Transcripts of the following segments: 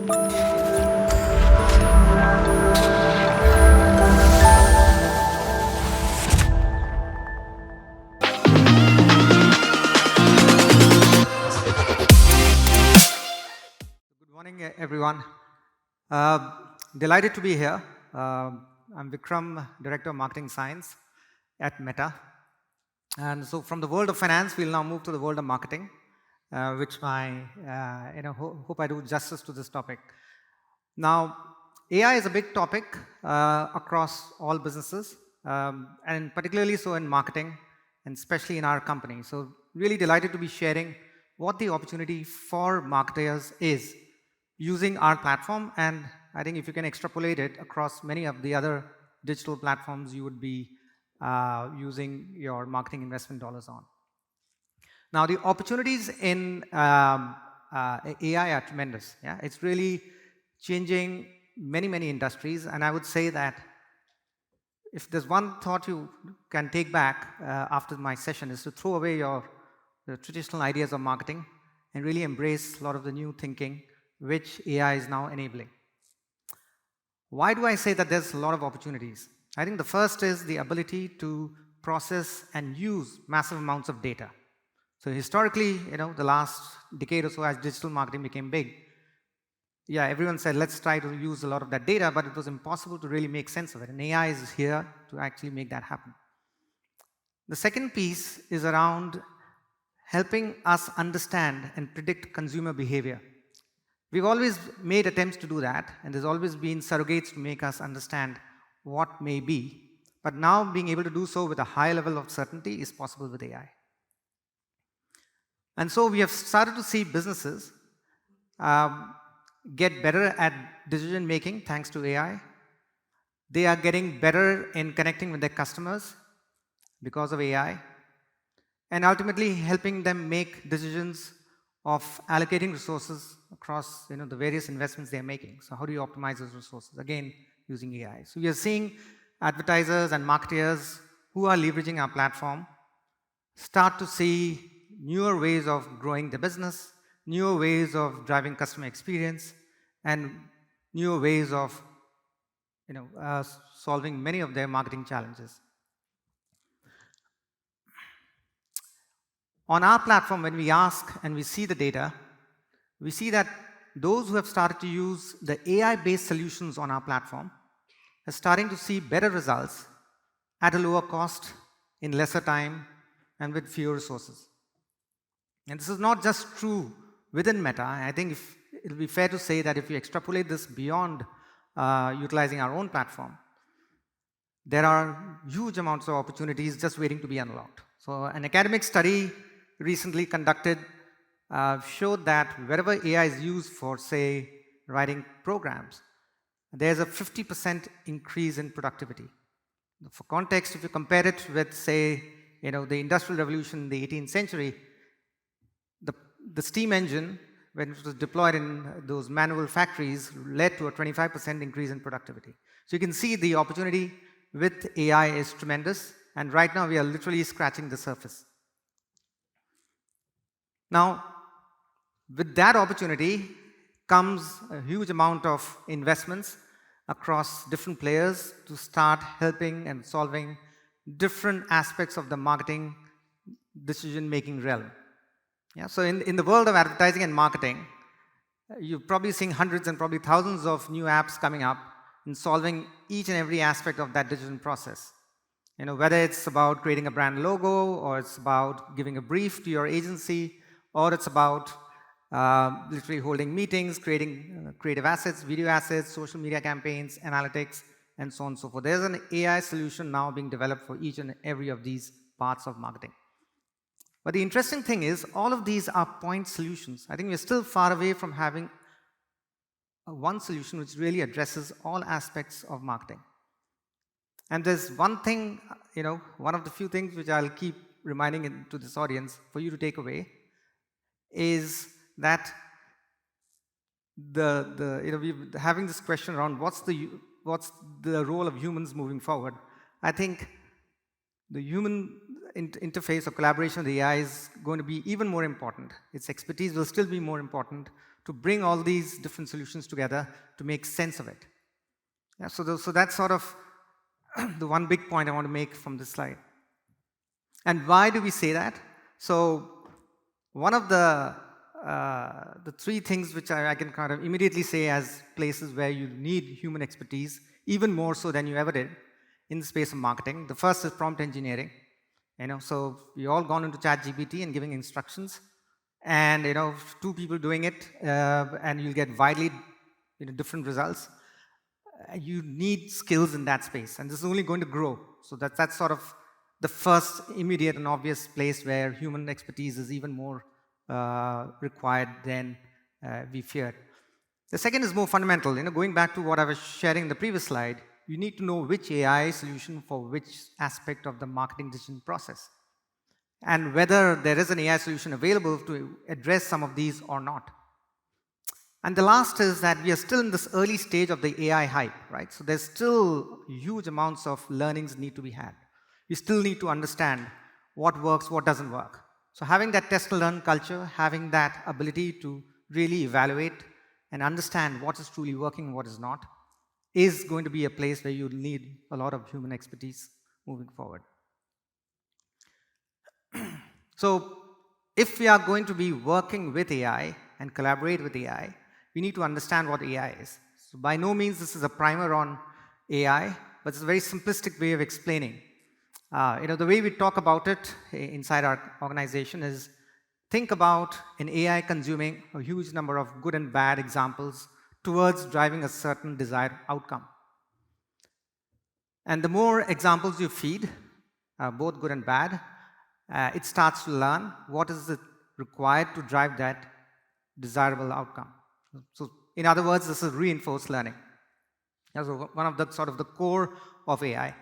Good morning, everyone. Delighted to be here. I'm Vikram, Director of Marketing Science at Meta. And so from the world of finance, we'll now move to the world of marketing, which hope I do justice to this topic. Now, AI is a big topic across all businesses, and particularly so in marketing, and especially in our company. So really delighted to be sharing what the opportunity for marketers is using our platform, and I think if you can extrapolate it across many of the other digital platforms you would be using your marketing investment dollars on. Now, the opportunities in AI are tremendous. Yeah, it's really changing many industries, and I would say that if there's one thought you can take back after my session is to throw away the traditional ideas of marketing and really embrace a lot of the new thinking which AI is now enabling. Why do I say that there's a lot of opportunities? I think the first is the ability to process and use massive amounts of data. So historically, the last decade or so as digital marketing became big, yeah, everyone said, let's try to use a lot of that data, but it was impossible to really make sense of it. And AI is here to actually make that happen. The second piece is around helping us understand and predict consumer behavior. We've always made attempts to do that, and there's always been surrogates to make us understand what may be. But now being able to do so with a high level of certainty is possible with AI. And so we have started to see businesses get better at decision making thanks to AI. They are getting better in connecting with their customers because of AI, and ultimately helping them make decisions of allocating resources across the various investments they're making. So how do you optimize those resources? Again, using AI. So we are seeing advertisers and marketers who are leveraging our platform start to see newer ways of growing the business, newer ways of driving customer experience, and newer ways of solving many of their marketing challenges. On our platform, when we ask and we see the data, we see that those who have started to use the AI-based solutions on our platform are starting to see better results at a lower cost, in lesser time, and with fewer resources. And this is not just true within Meta. I think it'll be fair to say that if we extrapolate this beyond utilizing our own platform, there are huge amounts of opportunities just waiting to be unlocked. So an academic study recently conducted showed that wherever AI is used for, say, writing programs, there's a 50% increase in productivity. For context, if you compare it with, say, the Industrial Revolution in the 18th century, the steam engine, when it was deployed in those manual factories, led to a 25% increase in productivity. So you can see the opportunity with AI is tremendous, and right now we are literally scratching the surface. Now, with that opportunity comes a huge amount of investments across different players to start helping and solving different aspects of the marketing decision-making realm. Yeah, so in the world of advertising and marketing, you're probably seeing hundreds and probably thousands of new apps coming up and solving each and every aspect of that decision process. Whether it's about creating a brand logo, or it's about giving a brief to your agency, or it's about literally holding meetings, creating creative assets, video assets, social media campaigns, analytics, and so on and so forth. There's an AI solution now being developed for each and every of these parts of marketing. But the interesting thing is, all of these are point solutions. I think we're still far away from having one solution which really addresses all aspects of marketing. And there's one thing, one of the few things which I'll keep reminding to this audience for you to take away is that we're having this question around what's the role of humans moving forward. I think the human interface or collaboration with AI is going to be even more important. Its expertise will still be more important to bring all these different solutions together to make sense of it. Yeah, so that's sort of the one big point I want to make from this slide. And why do we say that? So one of the three things which I can kind of immediately say as places where you need human expertise, even more so than you ever did in the space of marketing. The first is prompt engineering. So you all gone into ChatGPT and giving instructions, and two people doing it, and you'll get widely different results. You need skills in that space, and this is only going to grow. So that's sort of the first immediate and obvious place where human expertise is even more required than we feared. The second is more fundamental. Going back to what I was sharing in the previous slide, you need to know which AI solution for which aspect of the marketing decision process, and whether there is an AI solution available to address some of these or not. And the last is that we are still in this early stage of the AI hype, right? So there's still huge amounts of learnings need to be had. You still need to understand what works, what doesn't work. So having that test and learn culture, having that ability to really evaluate and understand what is truly working and what is not, is going to be a place where you need a lot of human expertise moving forward. So if we are going to be working with AI and collaborate with AI, we need to understand what AI is. So by no means this is a primer on AI, but it's a very simplistic way of explaining. The way we talk about it inside our organization is, think about an AI consuming a huge number of good and bad examples towards driving a certain desired outcome. And the more examples you feed, both good and bad, it starts to learn what is it required to drive that desirable outcome. So in other words, this is reinforced learning. So one of the sort of the core of AI.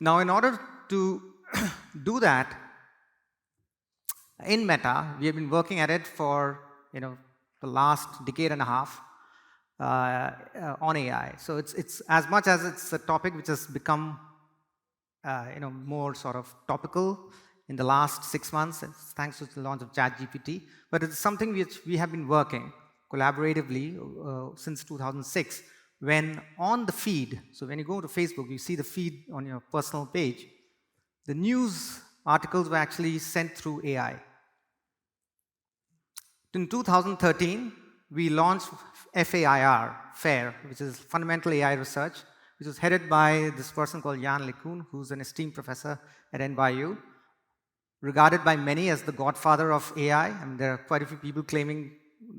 Now, in order to do that, in Meta, we have been working at it for the last decade and a half on AI. So it's as much as it's a topic which has become more sort of topical in the last 6 months, thanks to the launch of ChatGPT. But it's something which we have been working collaboratively since 2006. When on the feed, so when you go to Facebook, you see the feed on your personal page, the news articles were actually sent through AI. In 2013, we launched FAIR, FAIR, which is Fundamental AI Research, which was headed by this person called Jan LeCun, who's an esteemed professor at NYU, regarded by many as the godfather of AI. I mean, there are quite a few people claiming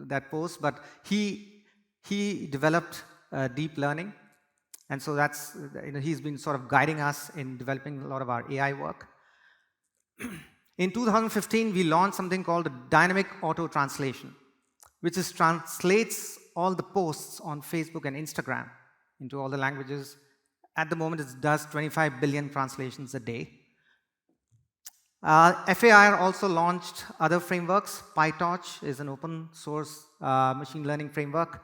that post, but he developed deep learning, and so that's he's been sort of guiding us in developing a lot of our AI work. In 2015, we launched something called dynamic auto translation, which translates all the posts on Facebook and Instagram into all the languages. At the moment, it does 25 billion translations a day. FAIR also launched other frameworks. PyTorch is an open source machine learning framework.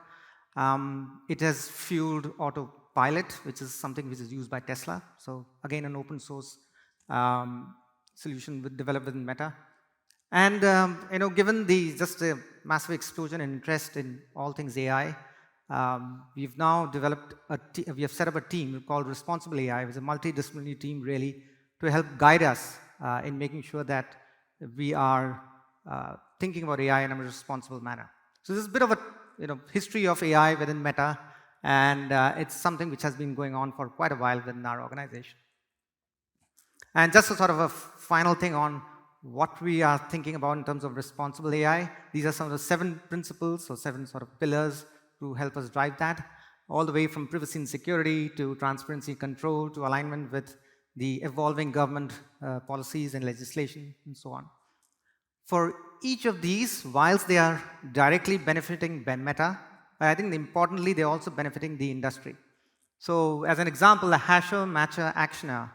It has fueled Autopilot, which is something which is used by Tesla. So again, an open source solution developed within Meta. And given just the massive explosion and interest in all things AI, we've now developed we have set up a team called Responsible AI, which is a multidisciplinary team really to help guide us in making sure that we are thinking about AI in a responsible manner. So this is a bit of a history of AI within Meta, and it's something which has been going on for quite a while within our organization. And just a sort of a final thing on what we are thinking about in terms of responsible AI. These are some of the 7 principles or 7 sort of pillars to help us drive that, all the way from privacy and security to transparency control to alignment with the evolving government policies and legislation and so on. For each of these, whilst they are directly benefiting Meta, I think importantly they're also benefiting the industry. So as an example, a hasher, matcher, actioner,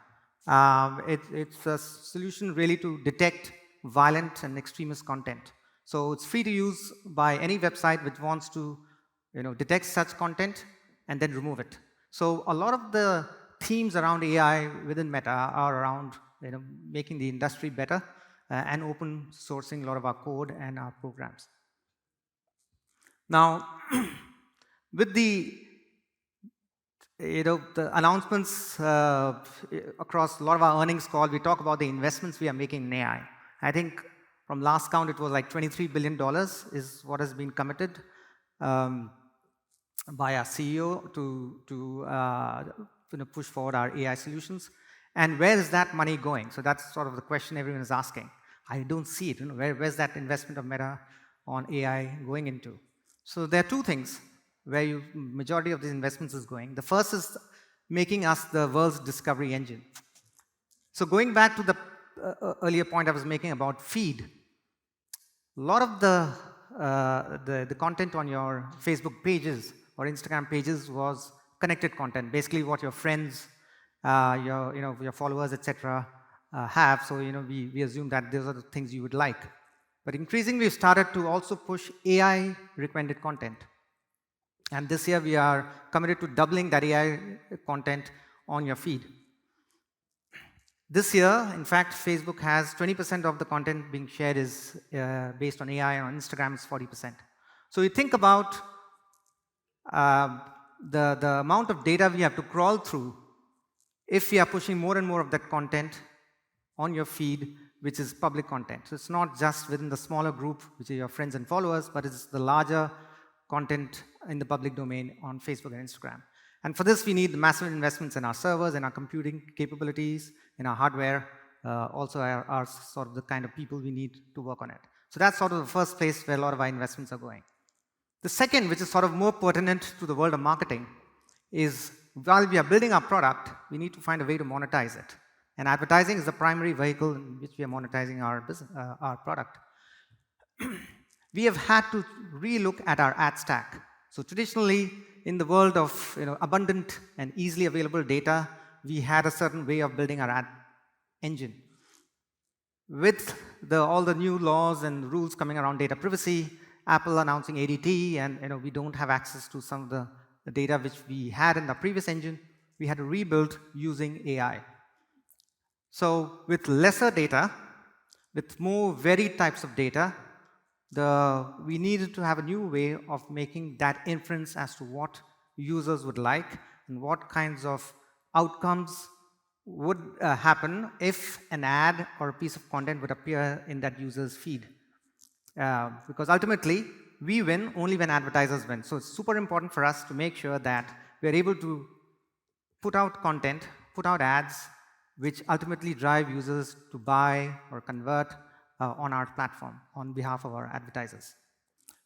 it's a solution really to detect violent and extremist content. So it's free to use by any website which wants to detect such content and then remove it. So a lot of the themes around AI within Meta are around making the industry better and open sourcing a lot of our code and our programs. Now, with the the announcements across a lot of our earnings call, we talk about the investments we are making in AI. I think from last count, it was like $23 billion is what has been committed um, by our CEO to push forward our AI solutions. And where is that money going? So that's sort of the question everyone is asking. I don't see it. Where's that investment of Meta on AI going into? So there are two things where majority of these investments is going. The first is making us the world's discovery engine. So going back to the earlier point I was making about feed, a lot of the content on your Facebook pages or Instagram pages was connected content, basically what your friends, your followers, etc., have. So we assume that those are the things you would like. But increasingly, we started to also push AI recommended content. And this year, we are committed to doubling that AI content on your feed. This year, in fact, Facebook has 20% of the content being shared is based on AI, and on Instagram is 40%. So you think about the amount of data we have to crawl through if we are pushing more and more of that content on your feed, which is public content. So it's not just within the smaller group, which are your friends and followers, but it's the larger content in the public domain on Facebook and Instagram. And for this, we need massive investments in our servers, in our computing capabilities, in our hardware, also our sort of the kind of people we need to work on it. So that's sort of the first place where a lot of our investments are going. The second, which is sort of more pertinent to the world of marketing, is while we are building our product, we need to find a way to monetize it. And advertising is the primary vehicle in which we are monetizing our business, our product. We have had to relook at our ad stack. So traditionally, in the world of abundant and easily available data, we had a certain way of building our ad engine. With all the new laws and rules coming around data privacy, Apple announcing ADT, and we don't have access to some of the data which we had in the previous engine, we had to rebuild using AI. So with lesser data, with more varied types of data, we needed to have a new way of making that inference as to what users would like and what kinds of outcomes would happen if an ad or a piece of content would appear in that user's feed. Because ultimately, we win only when advertisers win. So it's super important for us to make sure that we're able to put out content, put out ads, which ultimately drive users to buy or convert on our platform on behalf of our advertisers.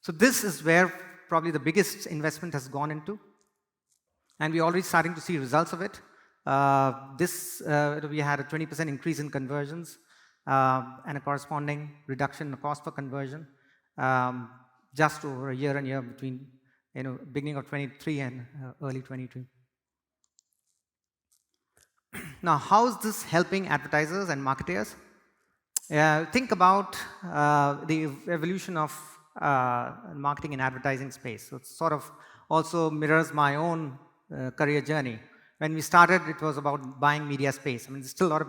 So this is where probably the biggest investment has gone into, and we're already starting to see results of it. We had a 20% increase in conversions and a corresponding reduction in the cost per conversion just over a year and year between beginning of 23 and early 22. Now, how is this helping advertisers and marketers? Think about the evolution of marketing and advertising space. So it sort of also mirrors my own career journey. When we started, it was about buying media space. I mean, there's still a lot of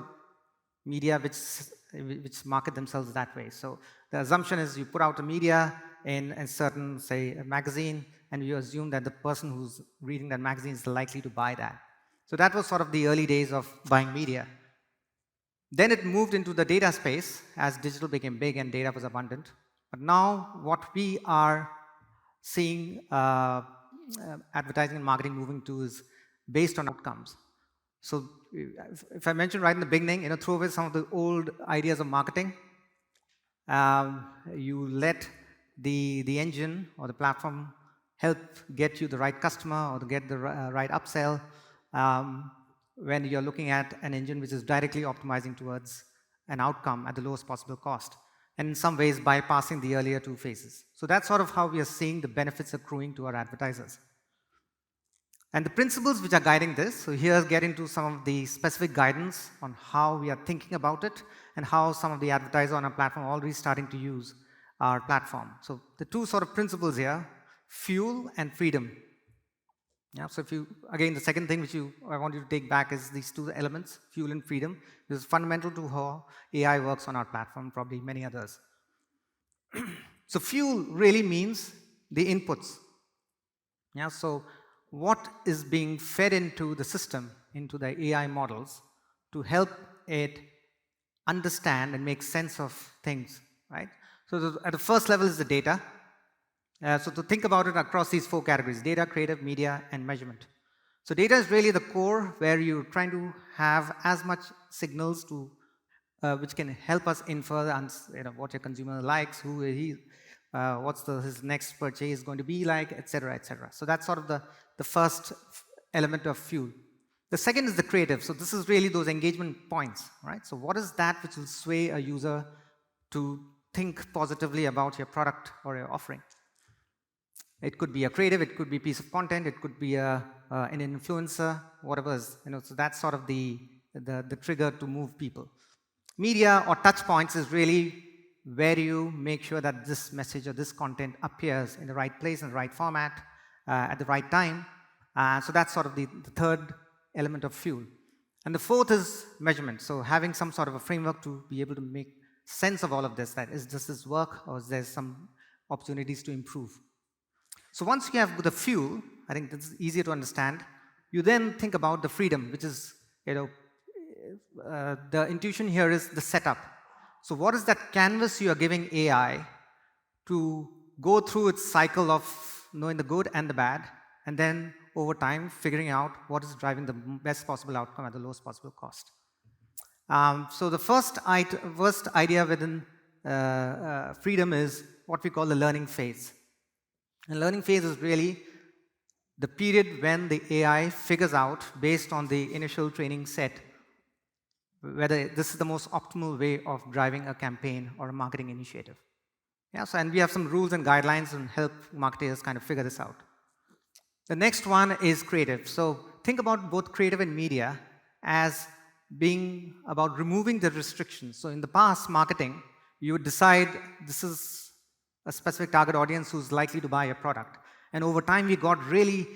media which market themselves that way. So the assumption is you put out a media in a certain, say, a magazine, and you assume that the person who's reading that magazine is likely to buy that. So that was sort of the early days of buying media. Then it moved into the data space as digital became big and data was abundant. But now what we are seeing advertising and marketing moving to is based on outcomes. So if I mentioned right in the beginning, throw away some of the old ideas of marketing. You let the engine or the platform help get you the right customer or to get the right upsell when you're looking at an engine which is directly optimizing towards an outcome at the lowest possible cost, and in some ways bypassing the earlier two phases. So that's sort of how we are seeing the benefits accruing to our advertisers. And the principles which are guiding this, so here get into some of the specific guidance on how we are thinking about it and how some of the advertisers on our platform are already starting to use our platform. So the two sort of principles here, fuel and freedom. Yeah, so again, the second thing which I want you to take back is these two elements, fuel and freedom. This is fundamental to how AI works on our platform, probably many others. So fuel really means the inputs. Yeah, so what is being fed into the system, into the AI models, to help it understand and make sense of things, right? So at the first level is the data. So to think about it across these 4 categories: data, creative, media, and measurement. So data is really the core where you're trying to have as much signals to which can help us infer what your consumer likes, who he, what's his next purchase going to be like, etc., etc. So that's sort of the first element of fuel. The second is the creative. So this is really those engagement points, right? So what is that which will sway a user to think positively about your product or your offering? It could be a creative, it could be a piece of content, it could be an influencer, whatever is, so that's sort of the trigger to move people. Media or touch points is really where you make sure that this message or this content appears in the right place, in the right format, at the right time. So that's sort of the third element of fuel. And the fourth is measurement. So having some sort of a framework to be able to make sense of all of this, that does this work, or is there some opportunities to improve? So once you have the fuel, I think this is easier to understand. You then think about the freedom, which is, the intuition here is the setup. So what is that canvas you are giving AI to go through its cycle of knowing the good and the bad, and then over time figuring out what is driving the best possible outcome at the lowest possible cost. So the first idea within freedom is what we call the learning phase. And learning phase is really the period when the AI figures out, based on the initial training set, whether this is the most optimal way of driving a campaign or a marketing initiative. Yeah, so and we have some rules and guidelines and help marketers kind of figure this out. The next one is creative. So think about both creative and media as being about removing the restrictions. So in the past, marketing, you would decide this is a specific target audience who's likely to buy a product. And over time, we got really,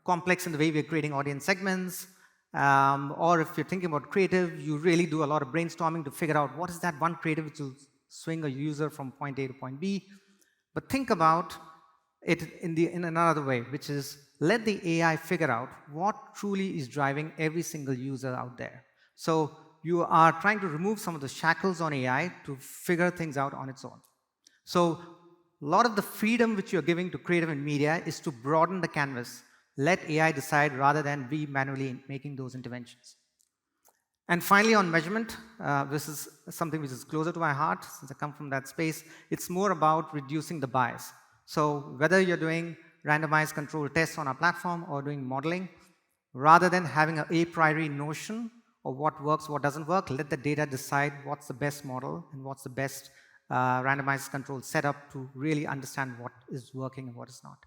complex in the way we're creating audience segments. Or if you're thinking about creative, you really do a lot of brainstorming to figure out what is that one creative which will swing a user from point A to point B. But think about it in another way, which is let the AI figure out what truly is driving every single user out there. So you are trying to remove some of the shackles on AI to figure things out on its own. So a lot of the freedom which you're giving to creative and media is to broaden the canvas. Let AI decide rather than be manually making those interventions. And finally, on measurement, this is something which is closer to my heart since I come from that space. It's more about reducing the bias. So whether you're doing randomized control tests on our platform or doing modeling, rather than having a priori notion of what works, what doesn't work, let the data decide what's the best model and what's the best randomized control setup to really understand what is working and what is not.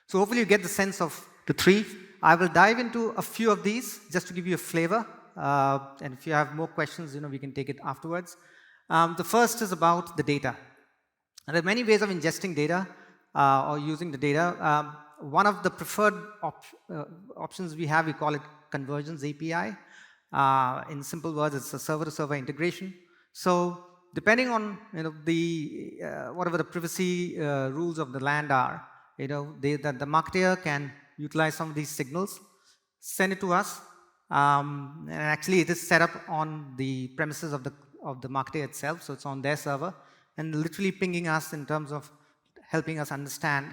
So hopefully you get the sense of the 3. I will dive into a few of these just to give you a flavor. And if you have more questions, we can take it afterwards. The first is about the data. And there are many ways of ingesting data or using the data. One of the preferred options we have, we call it Conversions API. In simple words, it's a server-to-server integration. So depending on whatever the privacy rules of the land are, the marketer can utilize some of these signals, send it to us, and actually it is set up on the premises of the marketer itself, so it's on their server, and literally pinging us in terms of helping us understand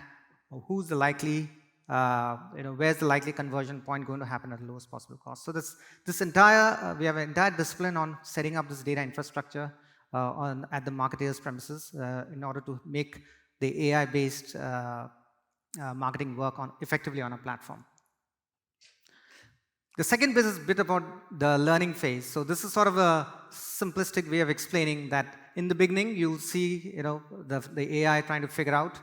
who's the likely, where's the likely conversion point going to happen at the lowest possible cost. So this entire, we have an entire discipline on setting up this data infrastructure at the marketer's premises in order to make the AI-based marketing work effectively on a platform. The second bit is a bit about the learning phase. So this is sort of a simplistic way of explaining that in the beginning, you'll see the AI trying to figure out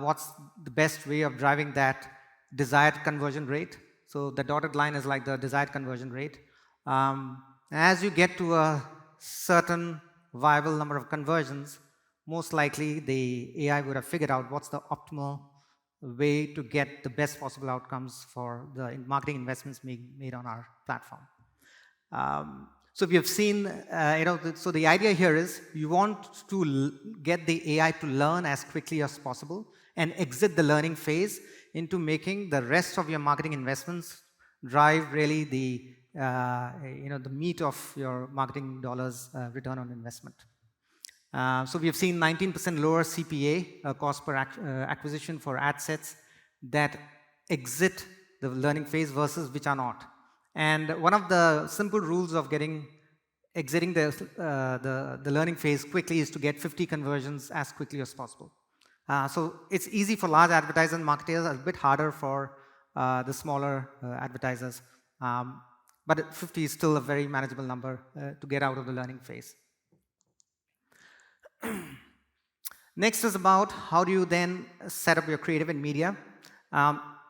what's the best way of driving that desired conversion rate. So the dotted line is like the desired conversion rate. As you get to a certain viable number of conversions, most likely the AI would have figured out what's the optimal way to get the best possible outcomes for the marketing investments made on our platform. So we have seen, so the idea here is you want to get the AI to learn as quickly as possible and exit the learning phase into making the rest of your marketing investments drive really the meat of your marketing dollars return on investment. So we have seen 19% lower CPA, cost per acquisition for ad sets that exit the learning phase versus which are not. And one of the simple rules of exiting the learning phase quickly is to get 50 conversions as quickly as possible. So it's easy for large advertisers and marketers, a bit harder for the smaller advertisers. But 50 is still a very manageable number to get out of the learning phase. Next is about how do you then set up your creative and media.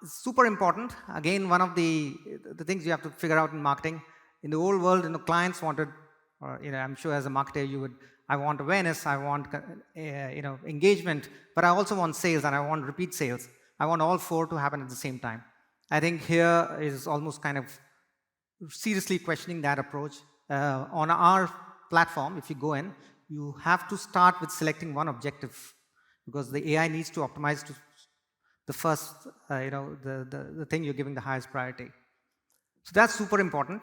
Super important. Again, one of the things you have to figure out in marketing. In the old world, clients wanted, or I'm sure as a marketer I want awareness, I want engagement, but I also want sales and I want repeat sales. I want all four to happen at the same time. I think here is almost kind of seriously questioning that approach. On our platform, if you go in, you have to start with selecting one objective because the AI needs to optimize to the first, the thing you're giving the highest priority. So that's super important.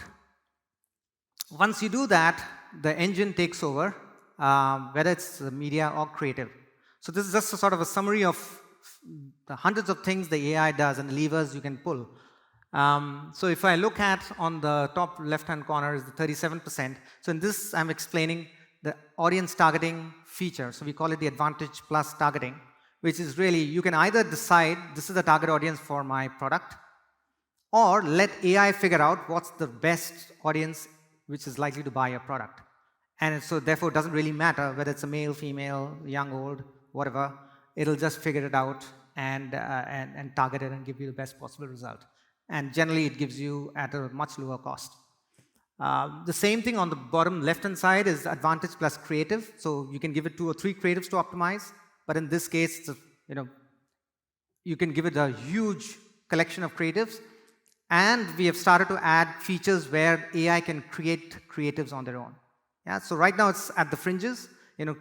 Once you do that, the engine takes over, whether it's media or creative. So this is just a sort of a summary of the hundreds of things the AI does and the levers you can pull. So if I look at on the top left-hand corner is the 37%. So in this, I'm explaining the audience targeting feature. So we call it the Advantage Plus targeting, which is really, you can either decide this is the target audience for my product, or let AI figure out what's the best audience which is likely to buy your product. And so therefore, it doesn't really matter whether it's a male, female, young, old, whatever. It'll just figure it out and target it and give you the best possible result. And generally, it gives you at a much lower cost. The same thing on the bottom left-hand side is Advantage Plus creative. So you can give it 2 or 3 creatives to optimize. But in this case, you can give it a huge collection of creatives. And we have started to add features where AI can create creatives on their own. Yeah. So right now it's at the fringes,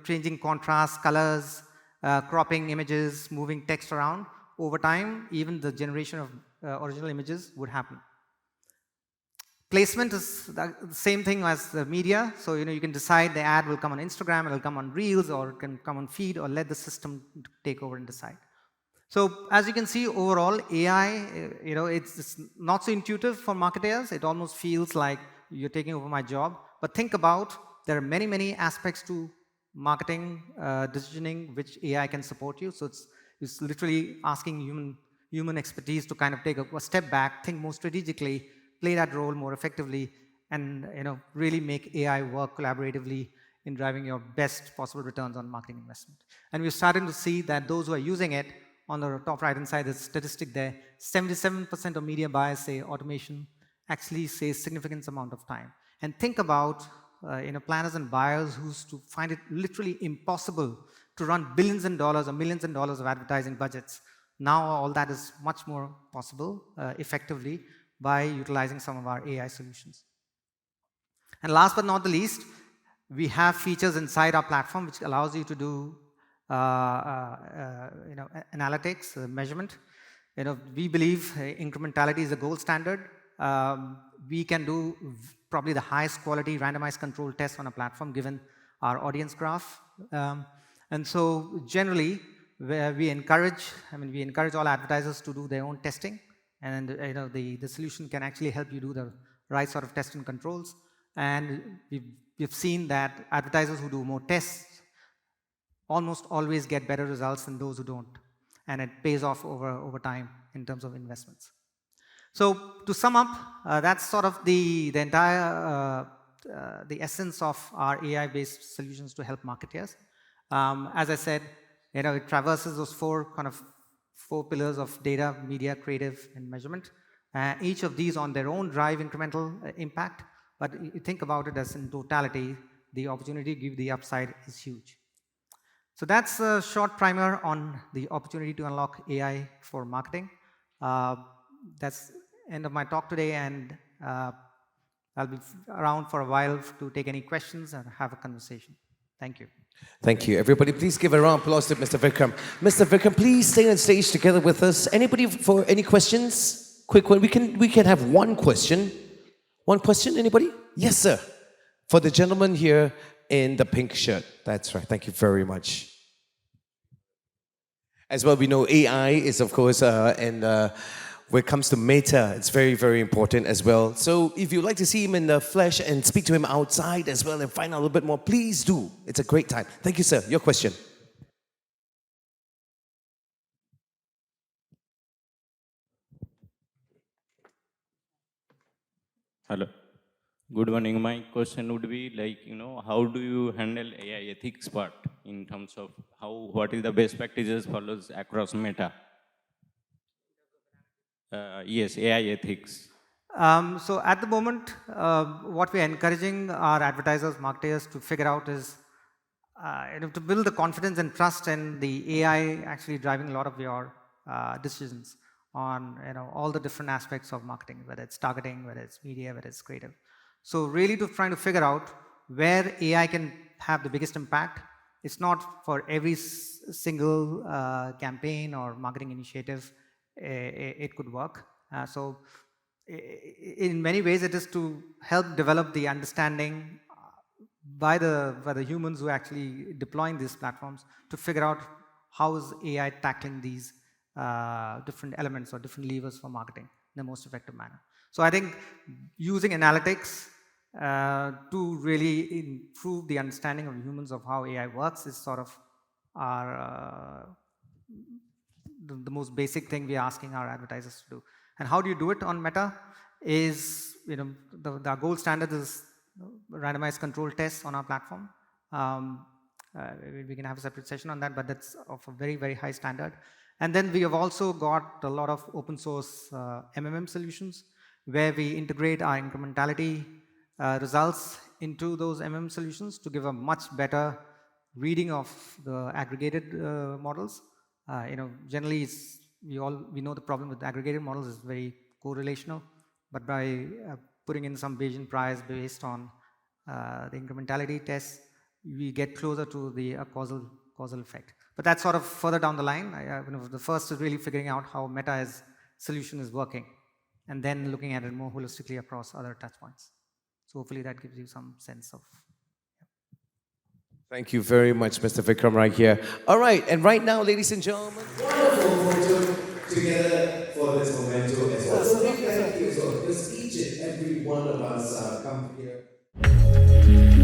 changing contrast, colors, cropping images, moving text around. Over time, even the generation of original images would happen. Placement is the same thing as the media. So, you can decide the ad will come on Instagram, it'll come on Reels, or it can come on Feed, or let the system take over and decide. So, as you can see, overall, AI, it's not so intuitive for marketers. It almost feels like you're taking over my job. But think about, there are many, many aspects to marketing, decisioning, which AI can support you. So, it's literally asking human expertise to kind of take a step back, think more strategically, play that role more effectively, and really make AI work collaboratively in driving your best possible returns on marketing investment. And we're starting to see that those who are using it, on the top right-hand side, there's a statistic there, 77% of media buyers say automation actually saves significant amount of time. And think about planners and buyers who used to find it literally impossible to run billions of dollars or millions of dollars of advertising budgets. Now all that is much more possible effectively by utilizing some of our AI solutions. And last but not the least, we have features inside our platform which allows you to do analytics, measurement. We believe incrementality is the gold standard. We can do probably the highest quality randomized control test on a platform given our audience graph. And so generally, we encourage all advertisers to do their own testing, and the solution can actually help you do the right sort of test and controls. And we've seen that advertisers who do more tests almost always get better results than those who don't, and it pays off over time in terms of investments. So to sum up, that's sort of the entire the essence of our AI-based solutions to help marketers. As I said, it traverses those four pillars of data, media, creative, and measurement. Each of these on their own drive incremental impact, but you think about it as in totality, the opportunity to give the upside is huge. So that's a short primer on the opportunity to unlock AI for marketing. That's end of my talk today, and I'll be around for a while to take any questions and have a conversation. Thank you. Thank you. Everybody, please give a round of applause to Mr. Vikram. Mr. Vikram, please stay on stage together with us. Anybody for any questions? Quick one. We can have one question. One question, anybody? Yes, sir. For the gentleman here in the pink shirt. That's right. Thank you very much. As well, we know AI is, of course, when it comes to Meta, it's very, very important as well. So if you'd like to see him in the flesh and speak to him outside as well and find out a little bit more, please do. It's a great time. Thank you, sir. Your question. Hello. Good morning. My question would be like, how do you handle AI ethics part in terms of what is the best practices follows across Meta? Yes, AI ethics. So at the moment, what we're encouraging our advertisers, marketers to figure out is to build the confidence and trust in the AI actually driving a lot of your decisions on all the different aspects of marketing, whether it's targeting, whether it's media, whether it's creative. So really trying to figure out where AI can have the biggest impact. It's not for every single campaign or marketing initiative it could work. So in many ways it is to help develop the understanding by the humans who are actually deploying these platforms to figure out how is AI tackling these different elements or different levers for marketing in the most effective manner. So I think using analytics to really improve the understanding of humans of how AI works is sort of our the most basic thing we're asking our advertisers to do. And how do you do it on Meta is, the gold standard is randomized control tests on our platform. We can have a separate session on that, but that's of a very, very high standard. And then we have also got a lot of open source MMM solutions where we integrate our incrementality results into those MMM solutions to give a much better reading of the aggregated models. Generally we know the problem with aggregated models is very correlational, but by putting in some Bayesian priors based on the incrementality tests, we get closer to the causal effect. But that's sort of further down the line. The first is really figuring out how Meta's solution is working, and then looking at it more holistically across other touch points. So hopefully that gives you some sense of. Thank you very much, Mr. Vikram, right here. All right, and right now, ladies and gentlemen, wonderful photo together for this memento as well. So big thank you as well, because each and every one of us come here.